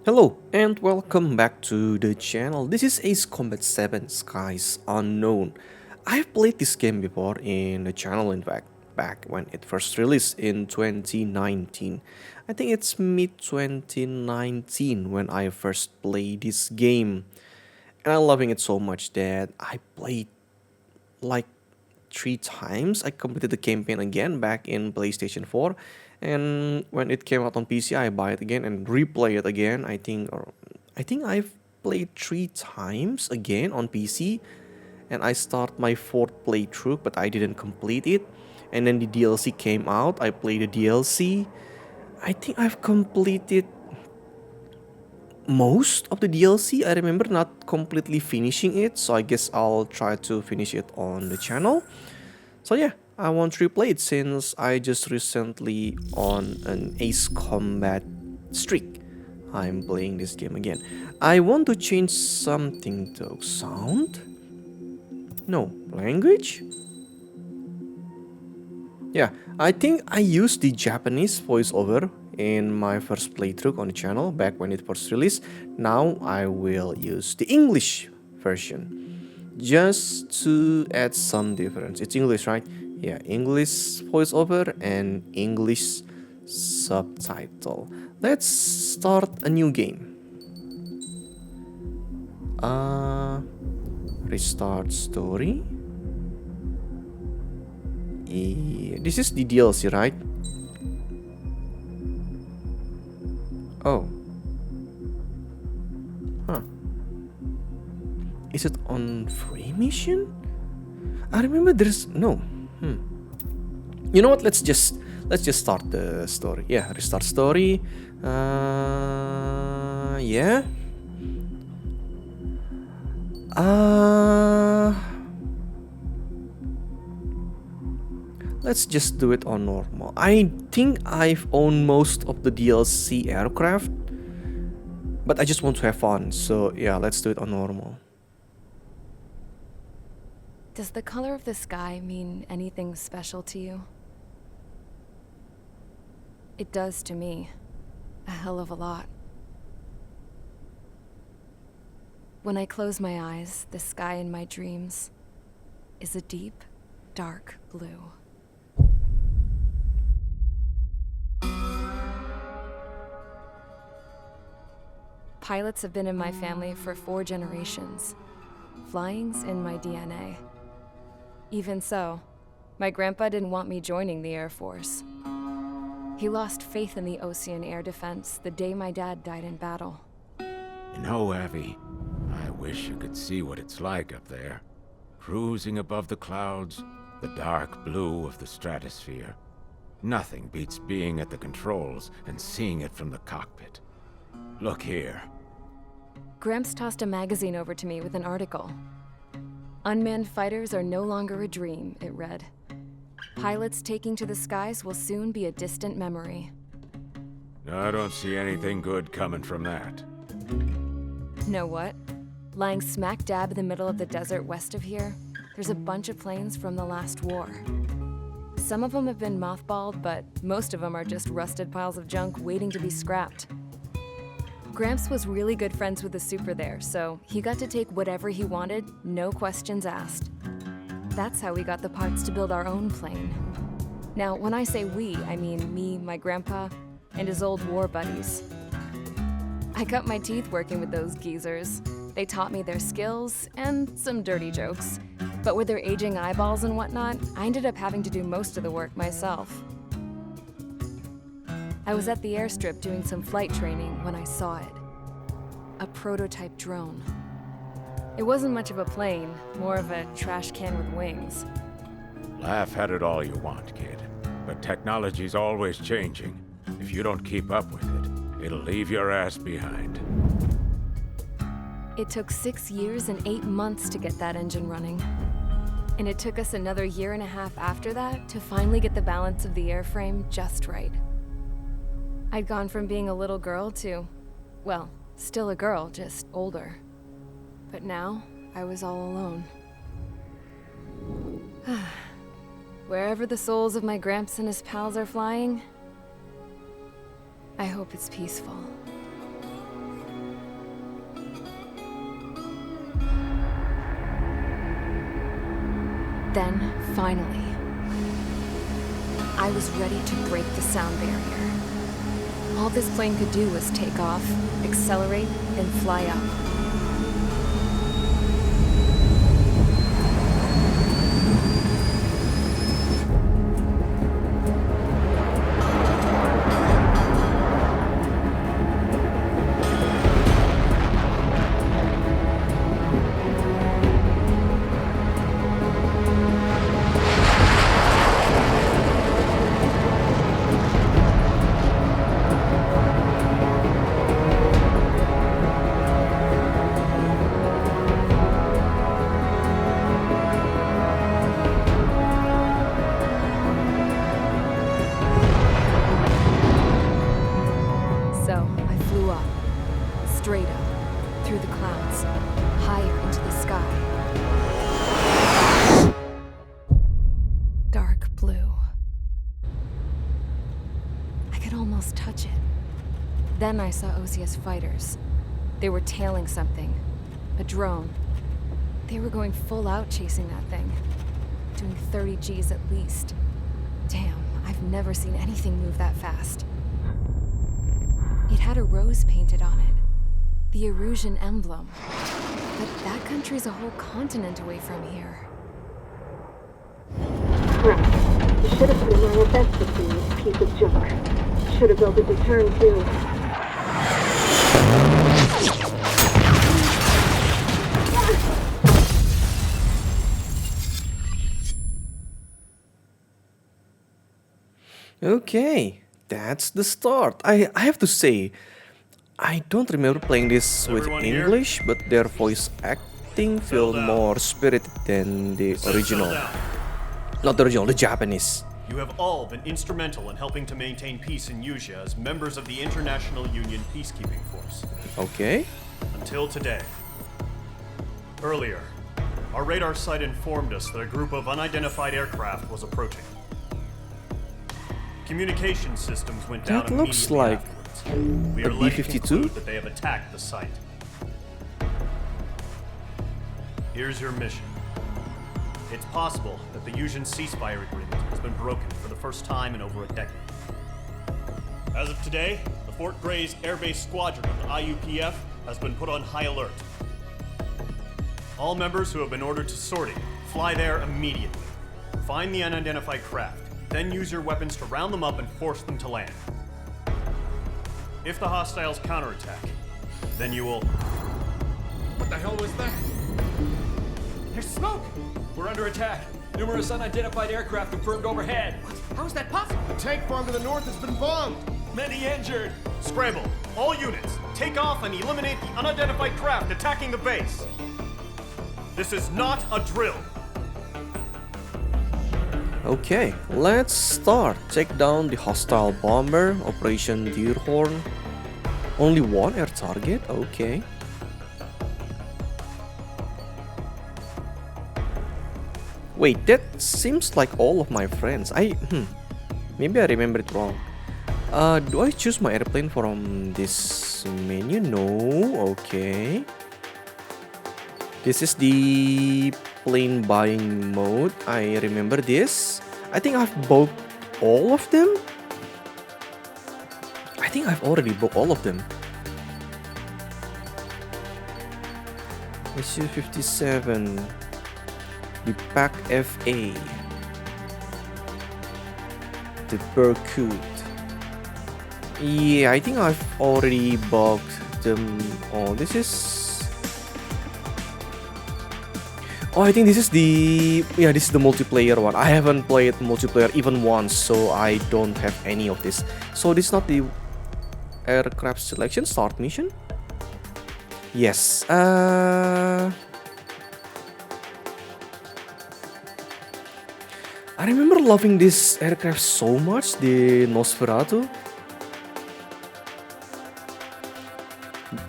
Hello and welcome back to the channel. This is Ace Combat 7 Skies Unknown. I've played this game before in the channel, in fact, back when it first released in 2019. I think it's mid 2019 when I first played this game. And I'm loving it so much that I played like three times. I completed the campaign again back in PlayStation 4, and when it came out on PC, I buy it again and replay it again. I think I've played three times again on PC, and I start my fourth playthrough, but I didn't complete it. And then the DLC came out. I played the DLC. I think I've completed most of the DLC. I remember not completely finishing it, so I guess I'll try to finish it on the channel. So yeah, I want to replay it since I just recently on an Ace Combat streak. I'm playing this game again. I want to change something though. Sound? No. Language? Yeah, I think I used the Japanese voiceover in my first playthrough on the channel back when it first released. Now I will use the English version just to add some difference. It's English, right? Yeah, English voiceover and English subtitle. Let's start a new game. Restart story. Yeah, this is the DLC, right? Oh. Huh. Is it on free mission? I remember there's no. You know what? Let's just start the story. Yeah, restart story. Yeah. Let's just do it on normal. I think I've owned most of the DLC aircraft, but I just want to have fun. So yeah, let's do it on normal. Does the color of the sky mean anything special to you? It does to me. A hell of a lot. When I close my eyes, the sky in my dreams is a deep, dark blue. Pilots have been in my family for 4 generations. Flying's in my DNA. Even so, my grandpa didn't want me joining the Air Force. He lost faith in the Osean air defense the day my dad died in battle. You know, Abby, I wish you could see what it's like up there. Cruising above the clouds, the dark blue of the stratosphere. Nothing beats being at the controls and seeing it from the cockpit. Look here. Gramps tossed a magazine over to me with an article. Unmanned fighters are no longer a dream, it read. Pilots taking to the skies will soon be a distant memory. I don't see anything good coming from that. Know what? Lying smack dab in the middle of the desert west of here, there's a bunch of planes from the last war. Some of them have been mothballed, but most of them are just rusted piles of junk waiting to be scrapped. Gramps was really good friends with the super there, so he got to take whatever he wanted, no questions asked. That's how we got the parts to build our own plane. Now, when I say we, I mean me, my grandpa, and his old war buddies. I cut my teeth working with those geezers. They taught me their skills and some dirty jokes. But with their aging eyeballs and whatnot, I ended up having to do most of the work myself. I was at the airstrip doing some flight training when I saw it. A prototype drone. It wasn't much of a plane, more of a trash can with wings. Laugh at it all you want, kid. But technology's always changing. If you don't keep up with it, it'll leave your ass behind. It took 6 years and 8 months to get that engine running. And it took us another 1.5 years after that to finally get the balance of the airframe just right. I'd gone from being a little girl to, well, still a girl, just older. But now, I was all alone. Wherever the souls of my Gramps and his pals are flying, I hope it's peaceful. Then, finally, I was ready to break the sound barrier. All this plane could do was take off, accelerate, and fly up. So, I flew up, straight up, through the clouds, higher into the sky. Dark blue. I could almost touch it. Then I saw Osean's fighters. They were tailing something. A drone. They were going full out chasing that thing. Doing 30 Gs at least. Damn, I've never seen anything move that fast. It had a rose painted on it. The Erusian emblem. But that country's a whole continent away from here. Crap. You should have put in my event with you, this piece of junk. Should have built a deterrent too. Okay, that's the start. I have to say, I don't remember playing this with Everyone here? English, but their voice acting feel Settle down. more spirited than the original. Settle down. Not the original, the Japanese. You have all been instrumental in helping to maintain peace in Usea as members of the International Union Peacekeeping Force. Okay. Until today. Earlier, our radar site informed us that a group of unidentified aircraft was approaching. Communication systems went down That looks immediately like afterwards. We a are led to B-52? conclude that they have attacked the site. Here's your mission. It's possible that the Usean ceasefire agreement has been broken for the first time in over a decade. As of today, the Fort Gray's Air Base Squadron of the IUPF has been put on high alert. All members who have been ordered to sortie, fly there immediately. Find the unidentified craft, then use your weapons to round them up and force them to land. If the hostiles counterattack, then you will... What the hell was that? There's smoke! We're under attack. Numerous unidentified aircraft confirmed overhead. How is that possible? The tank farm to the north has been bombed! Many injured. Scramble! All units, take off and eliminate the unidentified craft attacking the base! This is not a drill! Okay, let's start. Take down the hostile bomber, Operation Deerhorn. Only one air target? Okay. Wait, that seems like all of my friends. Maybe I remember it wrong. Do I choose my airplane from this menu? No, okay. This is the plane buying mode. I remember this. I think I've bought all of them. I think I've already bought all of them. Issue 57. The Pack FA. The Berkut. Yeah, I think I've already bought them all. This is... Oh, I think this is the... Yeah, this is the multiplayer one. I haven't played multiplayer even once, so I don't have any of this. So this is not the aircraft selection start mission? Yes. I remember loving this aircraft so much, the Nosferatu.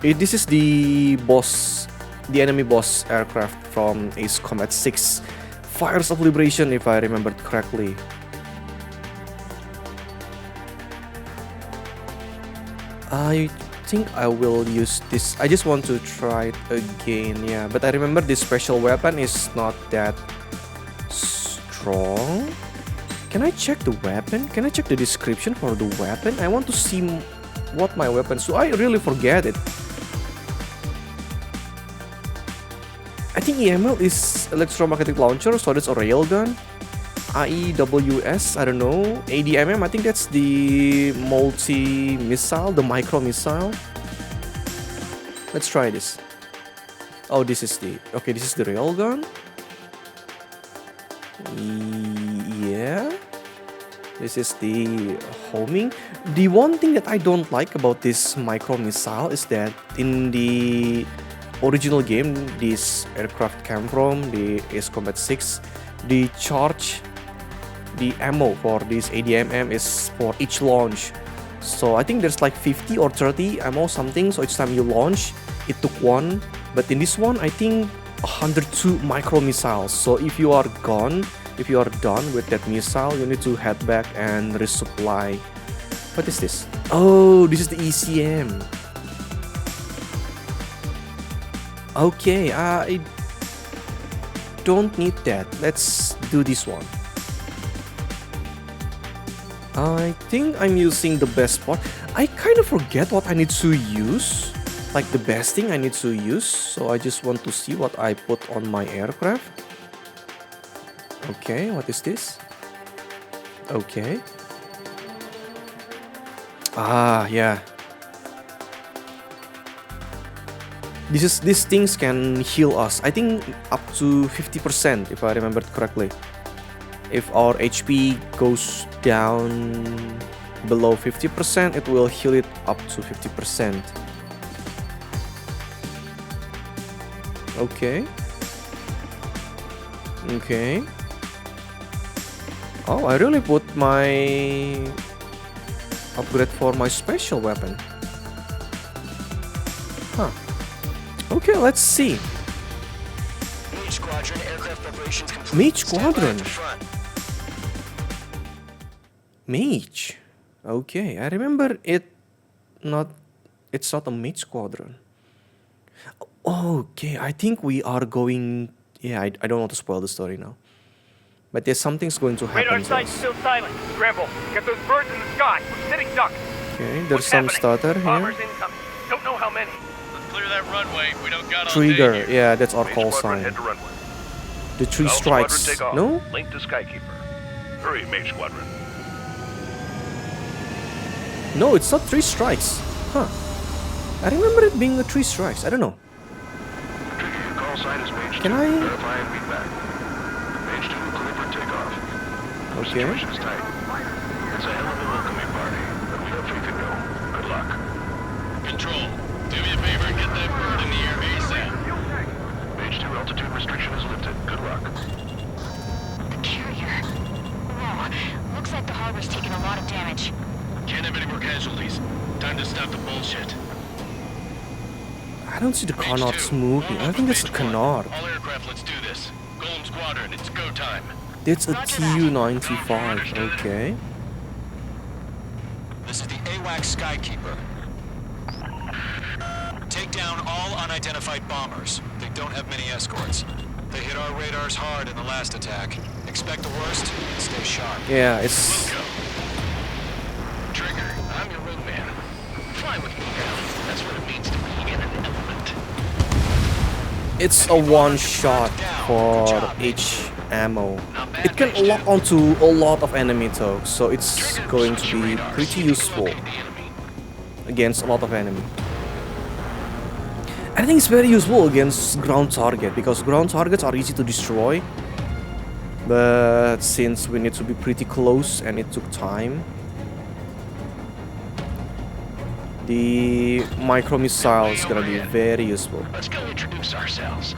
This is the boss, the enemy boss aircraft from Ace Combat 6, Fires of Liberation, if I remembered correctly. I think I will use this. I just want to try it again, yeah. But I remember this special weapon is not that wrong. Can I check the weapon? Can I check the description for the weapon? I want to see what my weapons do. I really forget it. I think EML is electromagnetic launcher, so that's a railgun. AEWS, I don't know. ADMM, I think that's the multi-missile, the micro-missile. Let's try this. Oh, this is the... Okay, this is the railgun. Yeah. This is the homing. The one thing that I don't like about this micro-missile is that in the original game this aircraft came from, the Ace Combat 6, the charge, the ammo for this ADMM is for each launch. So I think there's like 50 or 30 ammo something, so each time you launch, it took one. But in this one, I think 102 micro missiles. So if you are gone, if you are done with that missile, you need to head back and resupply. What is this? Oh, this is the ECM. Okay, I don't need that. Let's do this one. I think I'm using the best part. I kind of forget what I need to use. Like the best thing I need to use. So I just want to see what I put on my aircraft. Okay, what is this? Okay. Ah, yeah. These things can heal us. I think up to 50% if I remember correctly. If our HP goes down below 50%, it will heal it up to 50%. Okay. Okay. Oh, I really put my upgrade for my special weapon. Huh. Okay, let's see. Mage Squadron, aircraft preparations complete. Mage Stand by Squadron. at the front. Mage. Okay, I remember it's not a mage squadron. Okay, I think we are going. Yeah, I don't want to spoil the story now. But there's something's going to happen. Radar sight's still silent. Scramble. Get those birds in the sky. We're sitting ducks. Okay, there's What's some happening? stutter here. Bombers incoming. Don't know how many. Let's clear that runway. We don't got all Trigger. day here. Yeah, that's our Mage call Squadron, sign. head to runway. The three All strikes. Squadron, take off. No? Link to Skykeeper. Hurry, Mage Squadron. No, it's not three strikes. Huh. I remember it being a three strikes. I don't know. Trigger, your call sign is Mage 2. Can I- Verify and read back. Mage 2, clear for takeoff. The Okay. situation is tight. It's a hell of a welcoming party, but we hope you can go. Good luck. Control, do me a favor and get that bird in the air ASAP. Mage 2, altitude restriction is lifted. Good luck. The carrier. Whoa. Looks like the harbor's taking a lot of damage. Can't have any more casualties. Time to stop the bullshit. I don't see the canards moving. I think it's a canard. All aircraft, let's do this. Golem Squadron, it's go time. It's a Tu-95. Okay. This is the AWACS Skykeeper. Take down all unidentified bombers. They don't have many escorts. They hit our radars hard in the last attack. Expect the worst and stay sharp. Yeah, it's. Go. Trigger, I'm your wingman. Fly with me now. That's what it means to be in an element. It's a one shot for each ammo. It can lock onto a lot of enemy though, so it's going to be pretty useful against a lot of enemy. I think it's very useful against ground target because ground targets are easy to destroy. But since we need to be pretty close and it took time, the micro missile is gonna be very useful. Let's go introduce ourselves.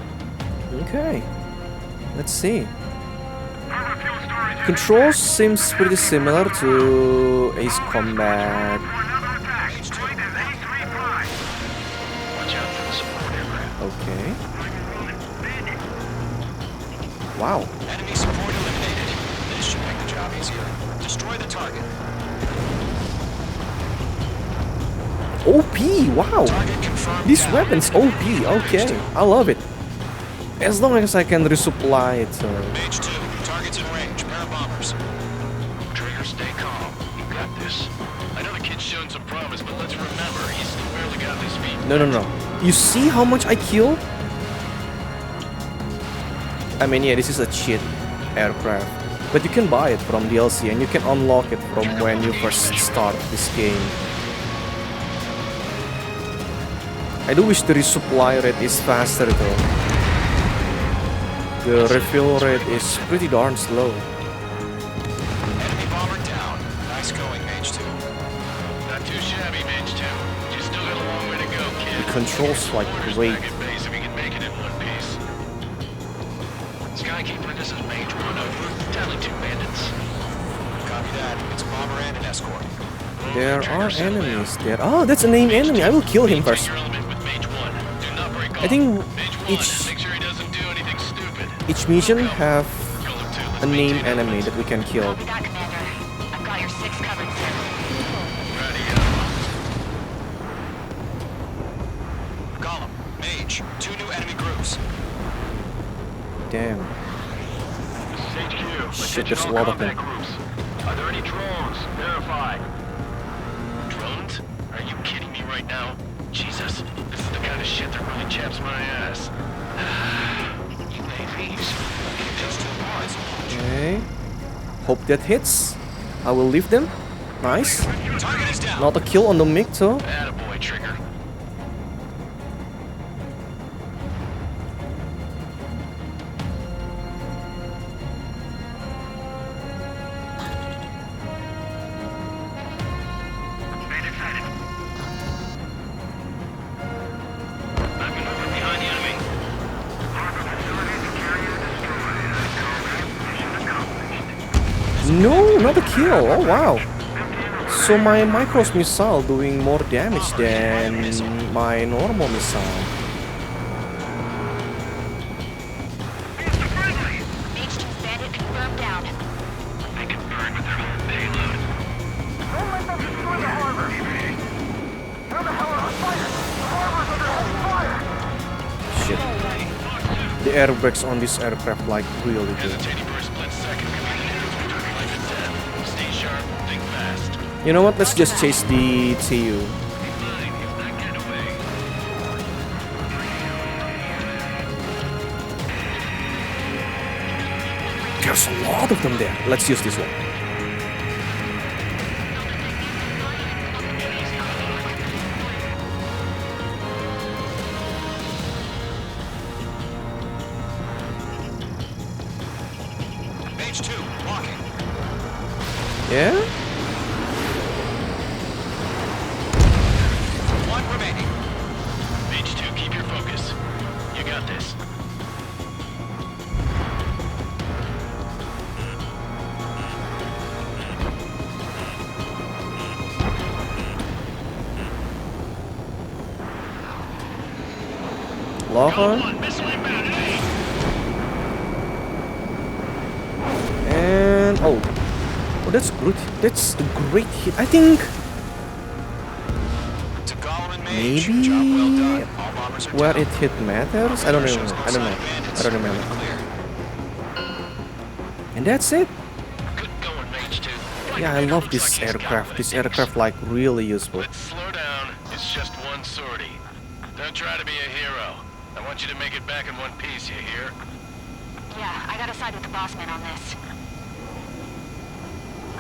Okay, let's see. Controls seems pretty similar to Ace Combat. Watch out for the support aircraft. Okay. Wow. Enemy support eliminated. This should make the job easier. Destroy the target. OP, wow. Target confirmed. This down. weapon's OP, okay. I love it. As long as I can resupply it. Mage 2, target's in range. him some promise, but let's remember, he's still barely got his feet. No. You see how much I kill? I mean, yeah, this is a cheat aircraft, but you can buy it from DLC and you can unlock it from when you first start this game. I do wish the resupply rate is faster though. The refill rate is pretty darn slow. Enemy bomber down. Nice going, Mage 2. Not too shabby, Mage 2. You still got a long way to go, kid. The controls like great. Back at base if we can make it in one piece. Skykeeper, this is Mage 1 over. Tally 2 bandits. Copy that. It's a bomber and an escort. There are enemies there. Oh, that's a named enemy. I will kill him first. I think each mission have a named enemy that we can kill. Copy that, Commander. I've got your 6 covered, sir. Gollum, Mage, 2 new enemy groups. Damn. HQ. Shit, there's a lot of them. Are there any drones? Verify. Drones? Are you kidding me right now? Jesus, this is the kind of shit that really chaps my ass. UAVs. Okay. Hope that hits. I will leave them. Nice. Target is down. Not a kill on the MiG too. Attaboy, Trigger. No, not a kill. Oh wow. So my micros missile doing more damage than my normal missile. Mage 2 bandit confirmed down. They can burn with their own payload. Don't let them destroy the harbor! How the hell are on fire? The harbor's under heavy fire! Shit. The air brakes on this aircraft like really good. Hesitating for a split second could be the difference between life and death. Stay sharp, think fast. You know what? Let's just chase the TU. There's a lot of them there. Let's use this one. Mage 2, walking. Yeah? One remaining. Mage 2, keep your focus. You got this. Lock on. And oh, that's good. That's a great hit. I think To Gollum and Mage, maybe job well done. All bombers are where down. it hit matters. I don't know. I don't know. I don't remember. Clear. And that's it. Good going, Mage 2. Yeah, I love this aircraft. This aircraft like really useful. Let's slow down. It's just one sortie. Don't try to be a hero. I want you to make it back in one piece, you hear? Yeah, I gotta side with the boss man on this.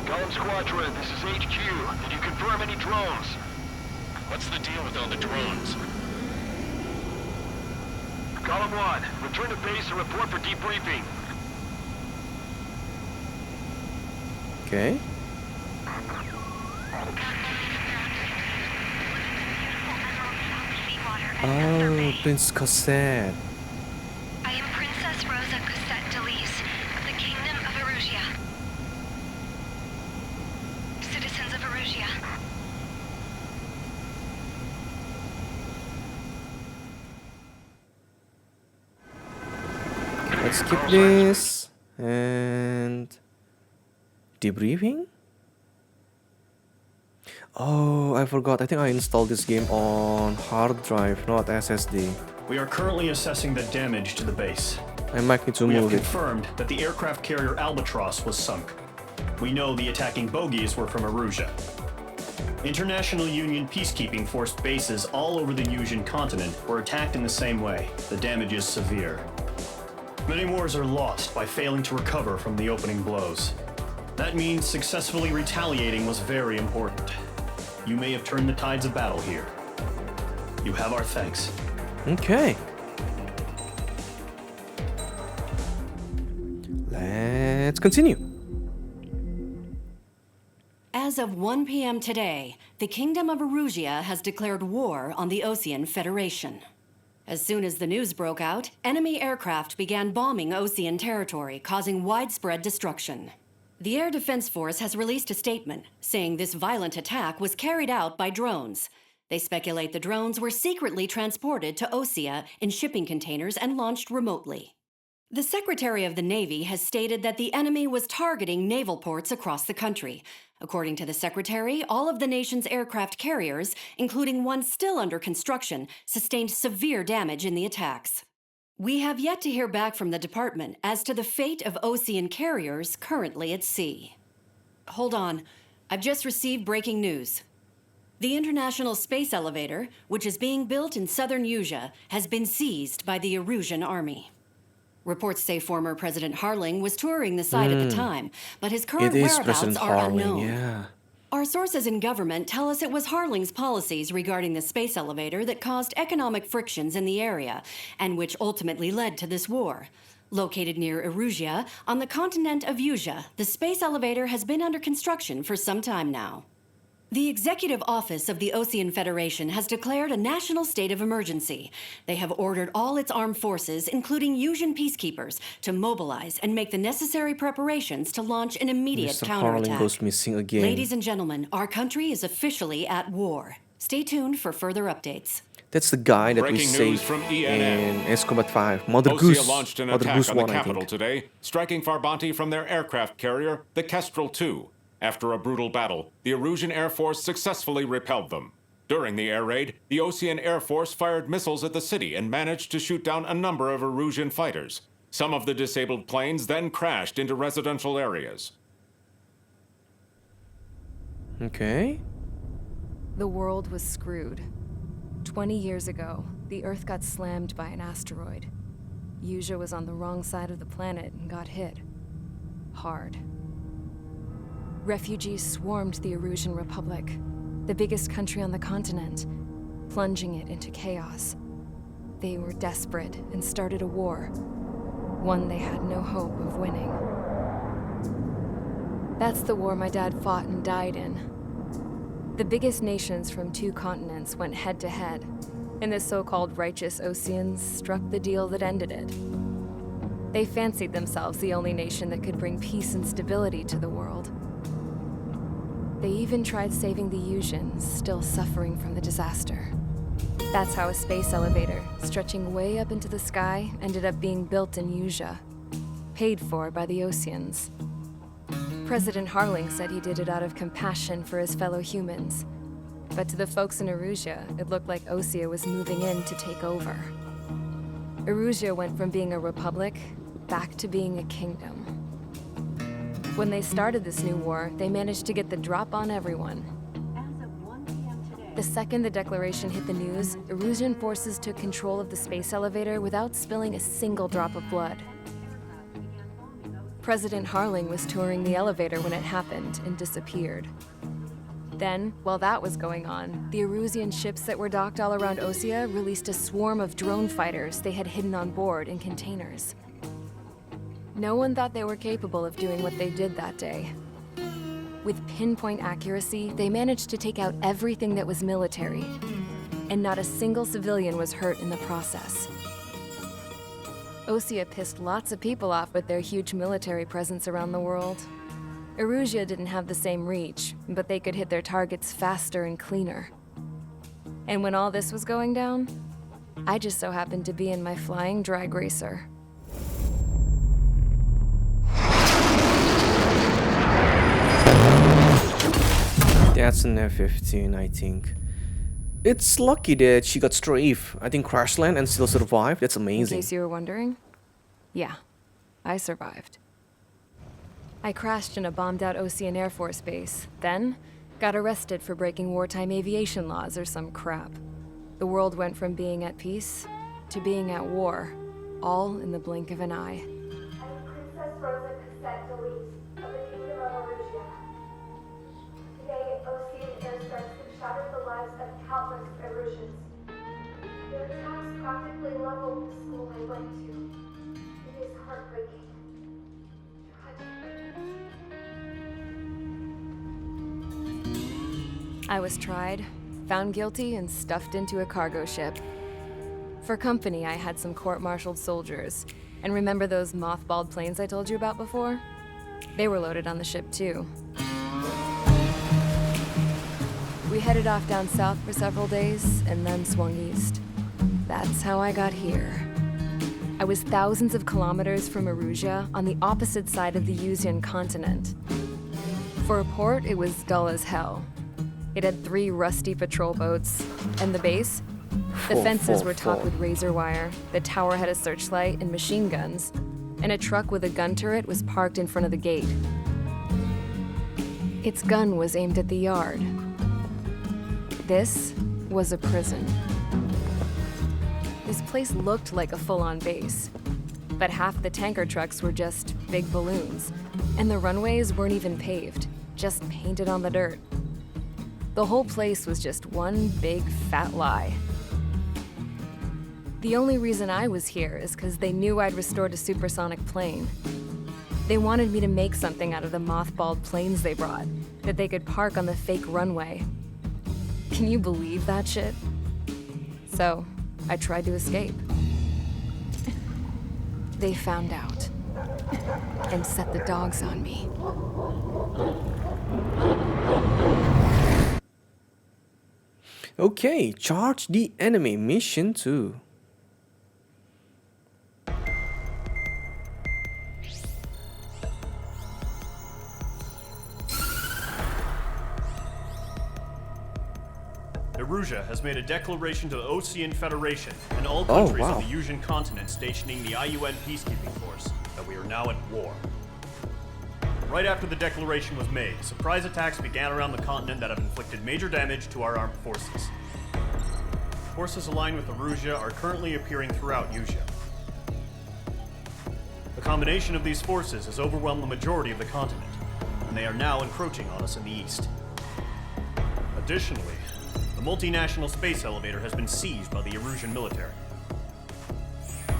Gollum Squadron, this is HQ. Did you confirm any drones? What's the deal with all the drones? Gollum 1, return to base and report for debriefing. Okay. Oh, Prince Cosette. I am Princess Rosa Cosette Delise of the Kingdom of Erusia. Citizens of Erusia. Let's skip this and debriefing. Oh, I forgot. I think I installed this game on hard drive, not SSD. We are currently assessing the damage to the base. I might need to We have move it. confirmed that the aircraft carrier Albatross was sunk. We know the attacking bogies were from Erusia. International Union peacekeeping force bases all over the Yusian continent were attacked in the same way. The damage is severe. Many wars are lost by failing to recover from the opening blows. That means successfully retaliating was very important. You may have turned the tides of battle here. You have our thanks. Okay. Let's continue. As of 1 p.m. today, the Kingdom of Erusia has declared war on the Osean Federation. As soon as the news broke out, enemy aircraft began bombing Osean territory, causing widespread destruction. The Air Defense Force has released a statement saying this violent attack was carried out by drones. They speculate the drones were secretly transported to Osea in shipping containers and launched remotely. The Secretary of the Navy has stated that the enemy was targeting naval ports across the country. According to the Secretary, all of the nation's aircraft carriers, including one still under construction, sustained severe damage in the attacks. We have yet to hear back from the department as to the fate of Osean carriers currently at sea. Hold on, I've just received breaking news. The International Space Elevator, which is being built in southern Yusia, has been seized by the Erusian army. Reports say former President Harling was touring the site at the time, but his current whereabouts are unknown. Yeah. Our sources in government tell us it was Harling's policies regarding the space elevator that caused economic frictions in the area, and which ultimately led to this war. Located near Erusia, on the continent of Yusia, the space elevator has been under construction for some time now. The Executive Office of the Osean Federation has declared a national state of emergency. They have ordered all its armed forces, including Yusian peacekeepers, to mobilize and make the necessary preparations to launch an immediate Mr. counterattack. Harling goes missing again. Ladies and gentlemen, our country is officially at war. Stay tuned for further updates. That's the guy that we Breaking news saved from in ENN. Ace Combat 5. Mother Osea Goose. launched an Mother attack Goose on the 1, I capital think. today, striking Farbanti from their aircraft carrier, the Kestrel II. After a brutal battle, the Erusian Air Force successfully repelled them. During the air raid, the Osean Air Force fired missiles at the city and managed to shoot down a number of Erusian fighters. Some of the disabled planes then crashed into residential areas. Okay. The world was screwed. 20 years ago, the Earth got slammed by an asteroid. Yusia was on the wrong side of the planet and got hit. Hard. Refugees swarmed the Erusian Republic, the biggest country on the continent, plunging it into chaos. They were desperate and started a war, one they had no hope of winning. That's the war my dad fought and died in. The biggest nations from 2 continents went head-to-head, and the so-called righteous Oseans struck the deal that ended it. They fancied themselves the only nation that could bring peace and stability to the world. They even tried saving the Yusians, still suffering from the disaster. That's how a space elevator, stretching way up into the sky, ended up being built in Yusia, paid for by the Oseans. President Harling said he did it out of compassion for his fellow humans. But to the folks in Erusia, it looked like Osea was moving in to take over. Erusia went from being a republic back to being a kingdom. When they started this new war, they managed to get the drop on everyone. The second the declaration hit the news, Erusian forces took control of the space elevator without spilling a single drop of blood. President Harling was touring the elevator when it happened and disappeared. Then, while that was going on, the Erusian ships that were docked all around Osea released a swarm of drone fighters they had hidden on board in containers. No one thought they were capable of doing what they did that day. With pinpoint accuracy, they managed to take out everything that was military, and not a single civilian was hurt in the process. Osea pissed lots of people off with their huge military presence around the world. Erusia didn't have the same reach, but they could hit their targets faster and cleaner. And when all this was going down, I just so happened to be in my flying drag racer. That's an F-15, I think. It's lucky that she got strafe. I think crash land and still survived. That's amazing. In case you were wondering, yeah, I survived. I crashed in a bombed-out Osean Air Force base. Then, Got arrested for breaking wartime aviation laws or some crap. The world went from being at peace to being at war, all in the blink of an eye. Princess Rosa Cassette Delete of the Kingdom of Erusia. Today, Osean airstrikes have shattered the lives of countless Erusians. Their attacks practically leveled the school I went to. It is heartbreaking. I was tried, found guilty, and stuffed into a cargo ship. For company, I had some court-martialed soldiers. And remember those mothballed planes I told you about before? They were loaded on the ship too. We headed off down south for several days, and then swung east. That's how I got here. I was thousands of kilometers from Erusia, on the opposite side of the Osean continent. For a port, it was dull as hell. It had 3 rusty patrol boats, and the base? The fences were topped with razor wire, the tower had a searchlight and machine guns, and a truck with a gun turret was parked in front of the gate. Its gun was aimed at the yard. This was a prison. This place looked like a full-on base, but half the tanker trucks were just big balloons, and the runways weren't even paved, just painted on the dirt. The whole place was just one big fat lie. The only reason I was here is because they knew I'd restored a supersonic plane. They wanted me to make something out of the mothballed planes they brought, that they could park on the fake runway. Can you believe that shit? So, I tried to escape. They found out and set the dogs on me. Okay, charge the enemy, mission 2. Erusia has made a declaration to the Osean Federation and all countries wow. on the Osean continent stationing the IUN peacekeeping force that we are now at war. Right after the declaration was made, surprise attacks began around the continent that have inflicted major damage to our armed forces. Forces aligned with Erusia are currently appearing throughout Usia. The combination of these forces has overwhelmed the majority of the continent, and they are now encroaching on us in the east. Additionally, the multinational space elevator has been seized by the Erusian military.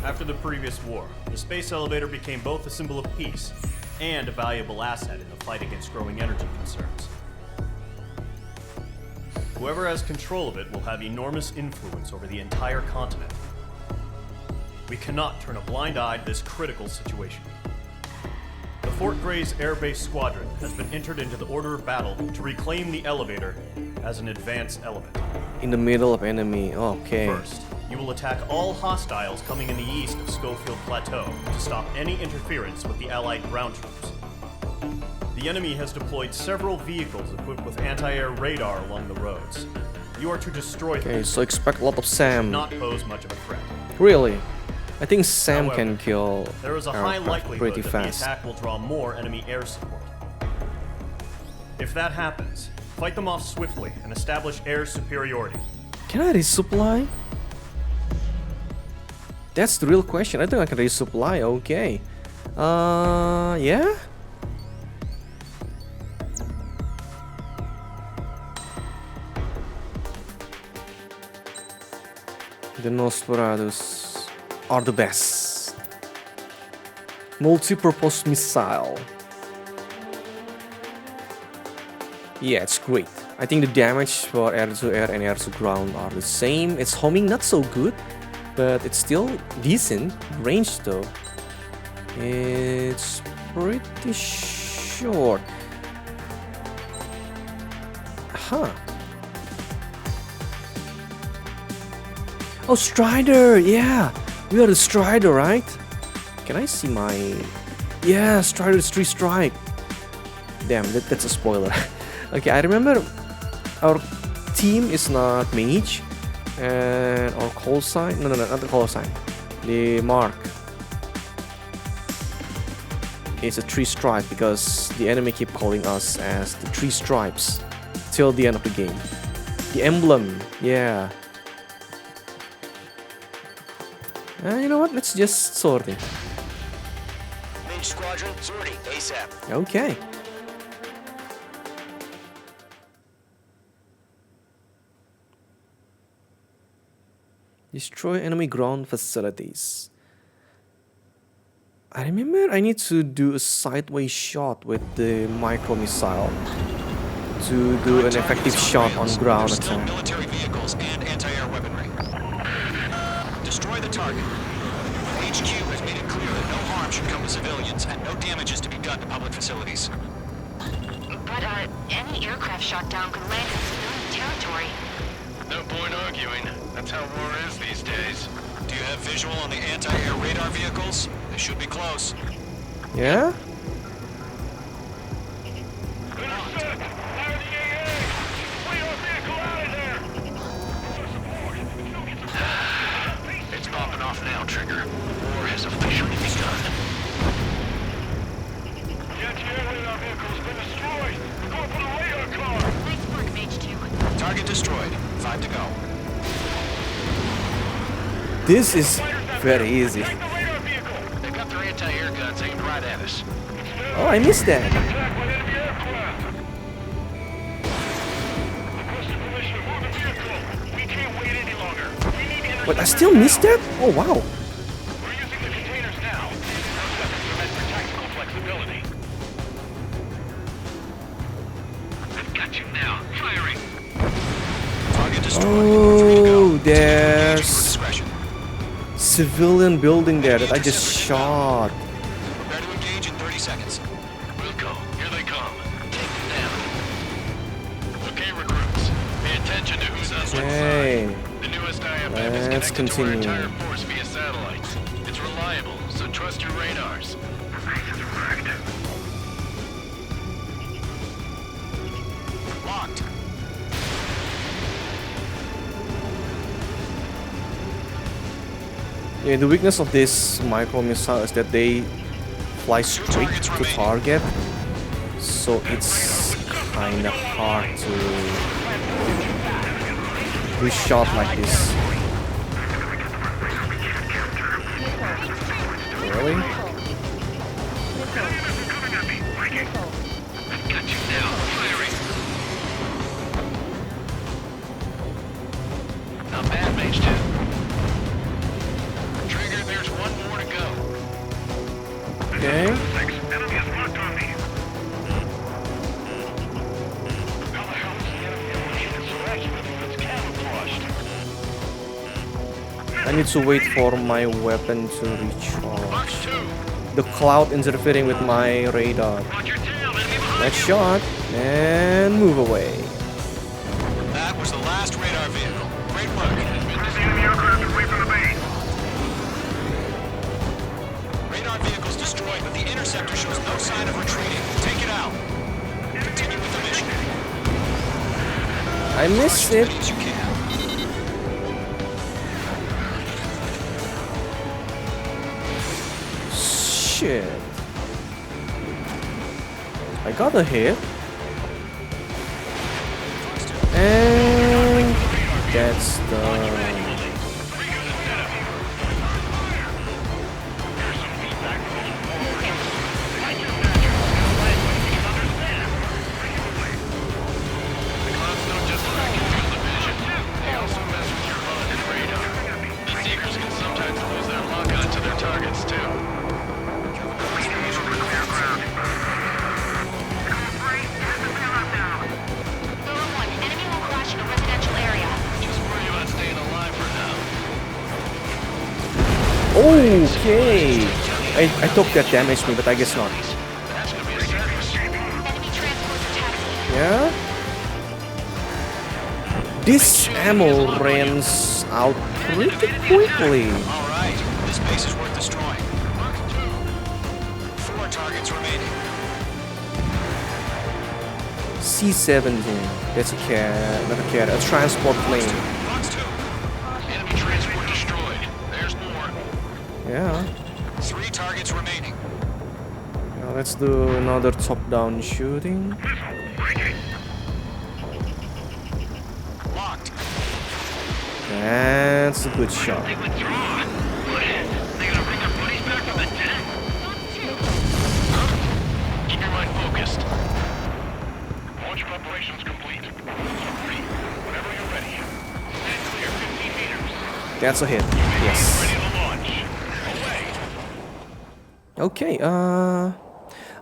After the previous war, the space elevator became both a symbol of peace and a valuable asset in the fight against growing energy concerns. Whoever has control of it will have enormous influence over the entire continent. We cannot turn a blind eye to this critical situation. The Fort Gray's Air Base Squadron has been entered into the order of battle to reclaim the elevator as an advanced element. In the middle of enemy, okay. First, you will attack all hostiles coming in the east of Schofield Plateau to stop any interference with the Allied ground troops. The enemy has deployed several vehicles equipped with anti-air radar along the roads. You are to destroy them. Okay, so expect a lot of Sam. Not pose much of a threat. Really? I think Sam However, can kill there is a high aircraft likelihood pretty that fast. the attack will draw more enemy air support. If that happens, fight them off swiftly and establish air superiority. Can I resupply? That's the real question. I think I can resupply, okay. Yeah? The Nosferatus are the best. Multi-purpose missile. Yeah, it's great. I think the damage for air-to-air and air-to-ground are the same. Its homing not so good, but it's still decent. Range though, it's pretty short. Huh. Oh, Strider! Yeah! We are the Strider, right? Can I see my... Yeah, Strider's 3 strike. Damn, that's a spoiler. Okay, I remember our team is not mage. And our call sign... No, not the call sign. The mark. It's a 3 stripe because the enemy keep calling us as the 3 stripes. till the end of the game. The emblem, yeah. You know what? Let's just sort it. Main squadron, sortie, ASAP. Okay. Destroy enemy ground facilities. I remember I need to do a sideways shot with the micro missile to do an effective shot on ground There's still attack. military vehicles and anti-air weaponry. Destroy the target. HQ has made it clear that no harm should come to civilians and no damage is to be done to public facilities. But, any aircraft shot down could land in civilian territory. No point arguing. That's how war is these days. Do you have visual on the anti-air radar vehicles? They should be close. Yeah? It's popping off now, Trigger. War has officially begun. The anti-air radar vehicle's been destroyed. We're going for the radar car. Nice work, Mage 2. Target destroyed. 5 to go. This is very easy. Take the radar vehicle. They got their anti-air guns aimed right at us. Oh, I missed that. Attack by enemy aircraft. Requesting permission to move the vehicle. We can't wait any longer. We need to But I still missed that? Oh, wow. We're using the containers now. Those weapons are meant for tactical flexibility. I've got you now. Firing. Target destroyed. Oh, there's Discretion. civilian building there that I just shot. Prepare to engage in 30 seconds. We'll go. Here they come. Take them down. Okay, recruits. Pay attention to who's on what Okay. side. The newest IFF is Let's connected to our continue. entire force via satellites. It's reliable, so trust your radars. Locked. Yeah, the weakness of this micro missile is that they fly straight to target, so it's kind of hard to do shot like this. Really? Got you now. Firing. Not bad, Mage 2. Trigger, there's one more to go. Okay. Enemy is locked on me. How the hell is the enemy unleashing insurrection if it's camouflaged? I need to wait for my weapon to recharge. Box 2. The cloud interfering with my radar. Watch your tail. Enemy behind Nice you. shot and move away. That was the last radar vehicle. Great work. Enemy aircraft away from the base. Radar vehicles destroyed, but the interceptor shows no sign of retreating. Take it out. Continue with the mission. I missed it. As many as you can. Shit. I got a hit. And that's the... Clouds don't just confuse the vision. They also mess with your HUD and radar. The seekers can sometimes lose their lock onto their targets, too. Thor 1, enemy will crash in a residential area. Just worry about staying alive for now. Okay. I thought that damaged me, but I guess not. That's gonna be a service. Enemy transports taxi. Yeah? This ammo runs out pretty quickly. All right. This base is worth destroying. 4 targets remaining. C-17. That's a not a cat, a transport plane. Box 2. Enemy transport destroyed. There's more. Yeah. 3 targets remaining. Now let's do another top-down shooting. That's a good shot. They withdraw. What? They gonna bring their buddies back from the dead? Huh? Keep your mind focused. Launch preparations complete. Sorry. Whenever you're ready. Stand clear 15 meters. That's a hit. Yes. Ready to launch. Away. Okay,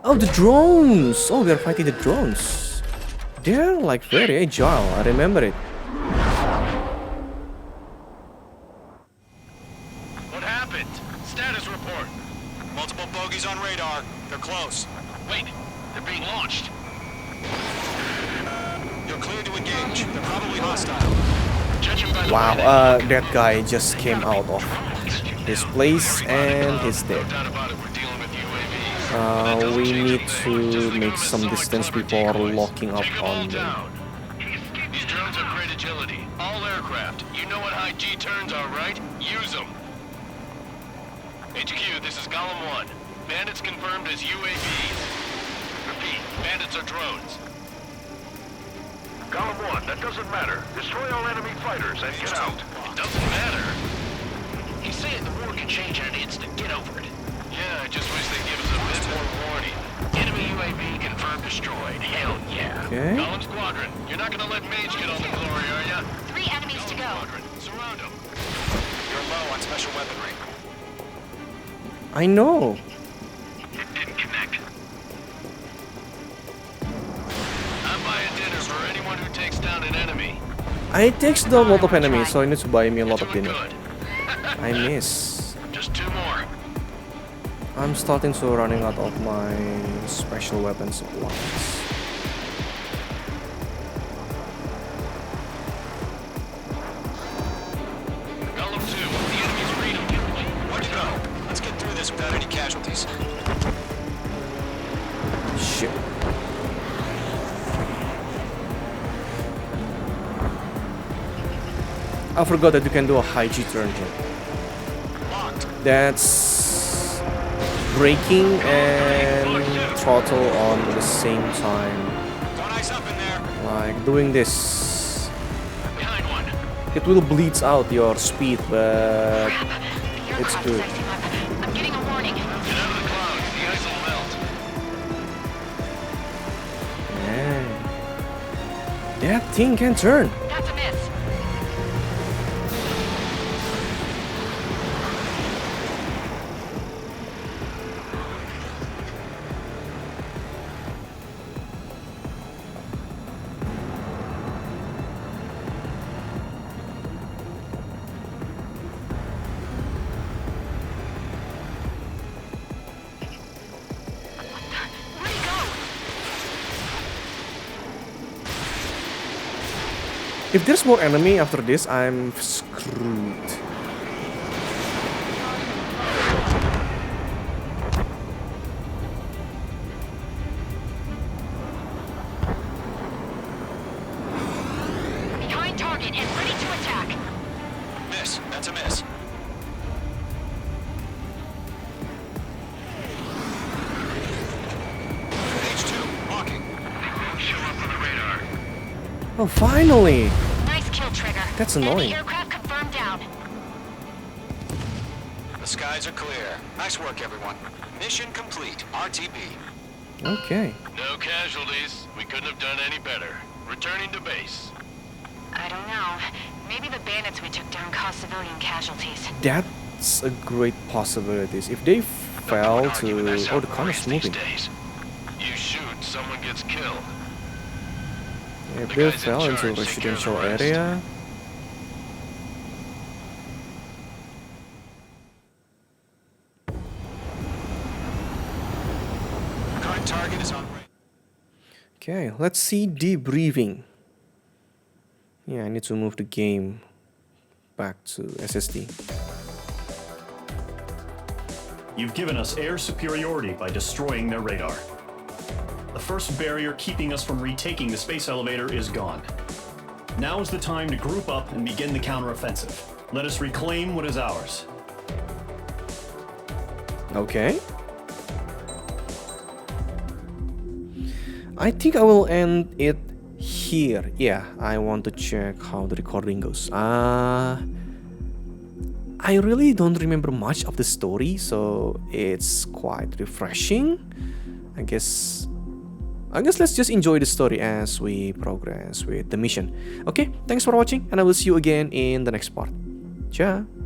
oh, the drones! Oh, we are fighting the drones. They're like very agile, I remember it. What happened? Status report. Multiple bogies on radar. They're close. Wait, they're being launched. You're cleared to engage. They're probably hostile. Judging by the Wow, way they that guy just came out of his place and he's dead. no doubt about it, we're dealing with UAVs. We need to make some distance before locking up Take them all on them. down. These drones have great agility. All aircraft. You know what high G turns are, right? Use them. HQ, this is Golem 1. Bandits confirmed as UAVs. Repeat, bandits are drones. Golem 1, that doesn't matter. Destroy all enemy fighters and get out. It doesn't matter. He's saying the war can change in an instant. Get over it. Yeah, I just wish they'd give us a bit more warning. Enemy UAV confirmed destroyed. Hell yeah. Okay. Golem Squadron, you're not gonna let Mage get on the glory, are ya? 3 enemies to go. Squadron, surround them. You're low on special weaponry. I know. It didn't connect. I'm buying dinner for anyone who takes down an enemy. I takes down a lot of enemies, so I need to buy me a lot of Doing dinner. good. I miss. Just 2 more. I'm starting to running out of my special weapon supplies. Golem 2, the enemy's freedom. Where'd you go? Let's get through this without any casualties. Shit. I forgot that you can do a high G turn here. Locked. That's braking and throttle on the same time. Don't ice up in there. Like doing this. Behind one. It will bleed out your speed, but The it's aircraft good. is icing up. I'm getting a warning. Get out of the clouds. The ice will melt. Man. That thing can turn. That's a miss. Where'd he go? If there's more enemy after this, I'm screwed. Behind target and ready to attack. Miss. That's a miss. H2, locking. Show up on the radar. Oh, finally! Nice kill, Trigger. That's Enemy annoying. aircraft confirmed down. The skies are clear. Nice work, everyone. Mission complete. RTB. Okay. No casualties. We couldn't have done any better. Returning to base. I don't know. Maybe the bandits we took down caused civilian casualties. That's a great possibility. If they fell to... Oh, the car is moving. Days. You shoot, someone gets killed. If The they guys in fell into charge take care of the residential rest. area... Current target is on radar. Okay, let's see debriefing. Yeah, I need to move the game back to SSD. You've given us air superiority by destroying their radar. The first barrier keeping us from retaking the space elevator is gone. Now is the time to group up and begin the counteroffensive. Let us reclaim what is ours. Okay. I think I will end it here, yeah, I want to check how the recording goes. I really don't remember much of the story, so it's quite refreshing. I guess let's just enjoy the story as we progress with the mission. Okay, thanks for watching, and I will see you again in the next part. Ciao.